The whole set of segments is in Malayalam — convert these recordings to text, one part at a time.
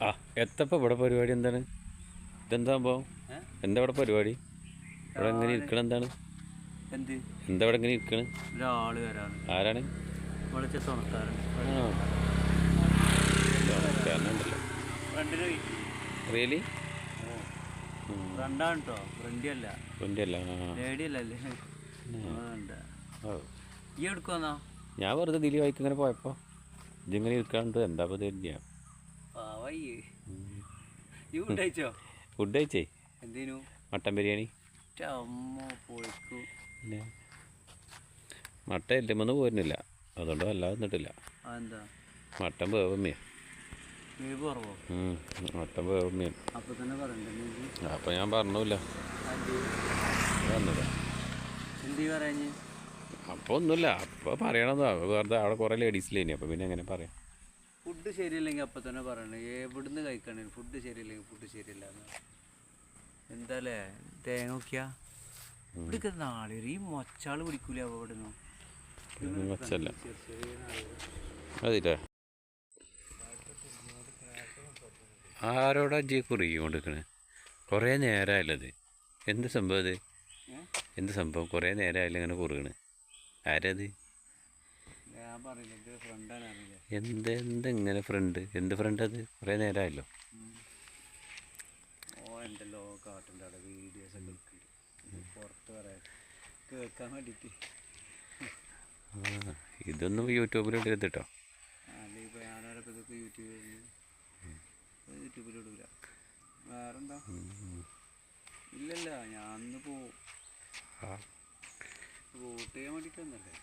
ആ എത്തപ്പോൾ ഇവിടെ പരിപാടി എന്താണ്? ഇതെന്താ സംഭവം? എന്താ ഇവിടെ പരിപാടി? ഇവിടെ എങ്ങനെ ഇരിക്കണം? എന്താണ് എന്താ ഇവിടെ എങ്ങനെ ഇരിക്കണ്? ആരാണ്? റിയലി? ഞാൻ വെറുതെ ദിലി വായിക്ക് ഇങ്ങനെ പോയപ്പോൾ ഇതിങ്ങനെ ഇരിക്കാണ്ട് എന്താ കരുതിയാ. ഫുഡ് കഴിച്ചേ? മട്ടൻ ബിരിയാണി. മട്ടൻ എല്ലുമെന്ന് പോരുന്നില്ല, അതുകൊണ്ട് വല്ലാതെ നിന്നിട്ടില്ല. മട്ടൻ വേവമ്മയാ. മട്ടൻ വേവമ്മയാണ്. അപ്പം ഞാൻ പറഞ്ഞില്ല വന്നതാ. അപ്പോൾ ഒന്നുമില്ല, അപ്പോൾ പറയണതാ. വെറുതെ അവിടെ കുറേ ലേഡീസിലേനി, അപ്പോൾ പിന്നെ എങ്ങനെ പറയാം? ഫുഡ് ശരിയില്ലെങ്കിൽ അപ്പം തന്നെ പറയണേ. എവിടുന്ന് കഴിക്കണേ ഫുഡ് ശരിയില്ലെങ്കിൽ ഫുഡ് ശരിയല്ല എന്താല്ലേ? തേങ്ങ നോക്കിയാ ഇവിടേക്ക് നാളെ ഈ മൊച്ചാൾ പിടിക്കൂല. അവിടെ മൊച്ചല്ല അതില്ലേ? ആരോടാ ജി കുറുകി കൊണ്ടിരിക്കണേ? കുറേ നേരമായല്ലത്. എന്ത് സംഭവം അത്? എന്ത് സംഭവം? കുറേ നേരമായില്ല ഇങ്ങനെ കുറുകണ്. ആരത്? എന്തെങ്ങനെ ഫ്രണ്ട്? എന്ത് ഫ്രണ്ട് അത്? കുറേ നേരമായല്ലോ. ഇതൊന്നും യൂട്യൂബിൽ ഇടരുത് കേട്ടോ. യൂട്യൂബിലിടൂല. വേറെന്താ? ഇല്ലല്ല, ഞാൻ പോവും. വോട്ട് ചെയ്യാൻ വേണ്ടിയിട്ടൊന്നല്ലേ?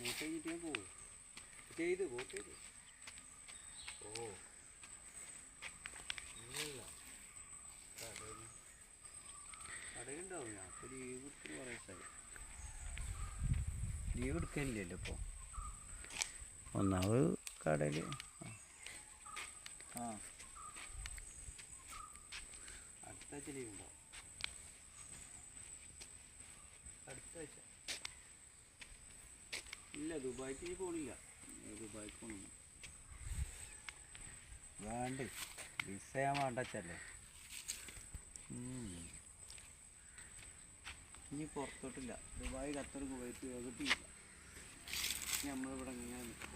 വോട്ട് കഴിഞ്ഞിട്ട് ഞാൻ പോവും. വോട്ട് ചെയ്ത്. ഇല്ലല്ല, കടയിലുണ്ടാവും. ഞാൻ ഇപ്പോൾ ലീവ് എടുത്തിട്ട് കുറേ ദിവസമായി. ലീവ് എടുക്കലില്ലല്ലോ ഇപ്പോൾ. ഒന്നാമത് കടയിൽ അടുത്ത ആഴ്ച ലീവ് ഉണ്ടാവും. അടുത്ത ആഴ്ച ഇല്ല. ദുബായ്ക്ക് ഇനി പോണില്ല. ദുബായ്ക്ക് പോകണം. വേണ്ടേ, വിസ ചെയ്യാൻ വേണ്ടല്ലേ. ഇനി പുറത്തോട്ടില്ല. ദുബായ്, ഖത്തർ, കുവൈത്ത് എവിടെയില്ല. നമ്മളിവിടെ ഇങ്ങനെ നിൽക്കും.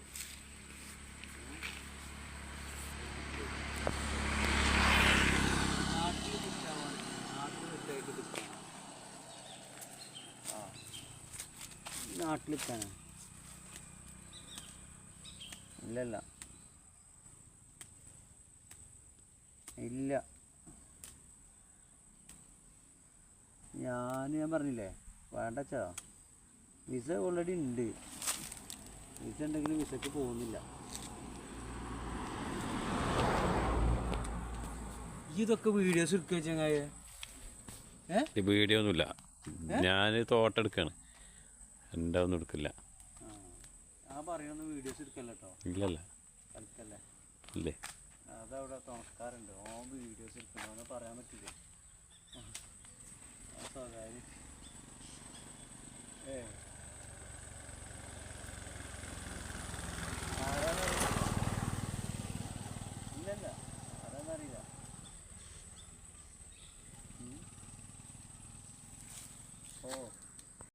നാട്ടിൽ നിൽക്കാനാ? ഇല്ലല്ല, ഇല്ല. ഞാൻ പറഞ്ഞില്ലേ വേണ്ടച്ചാ. വിസ ഓൾറെഡി ഉണ്ട്. വിസ ഉണ്ടെങ്കിലും വിസക്ക് പോകുന്നില്ല. ഇതൊക്കെ വീഡിയോസ് എടുക്കുക ചങ്ങായ? വീഡിയോ ഒന്നുമില്ല, ഞാൻ തോട്ടെടുക്കാണ്. എൻ്റെ ഒന്നും എടുക്കില്ല. ആ പറയണ വീഡിയോസ് എടുക്കല്ലോ കേട്ടോ. ഇല്ലല്ല, കളിക്കല്ലേ. ഇല്ലേ? അതവിടെ തുണക്കാരുണ്ട്. വീഡിയോസ് എടുക്കണമെന്ന് പറയാൻ പറ്റില്ല. സ്വകാര്യം. ഇല്ലല്ല, അതെന്നറിയില്ല. ഓ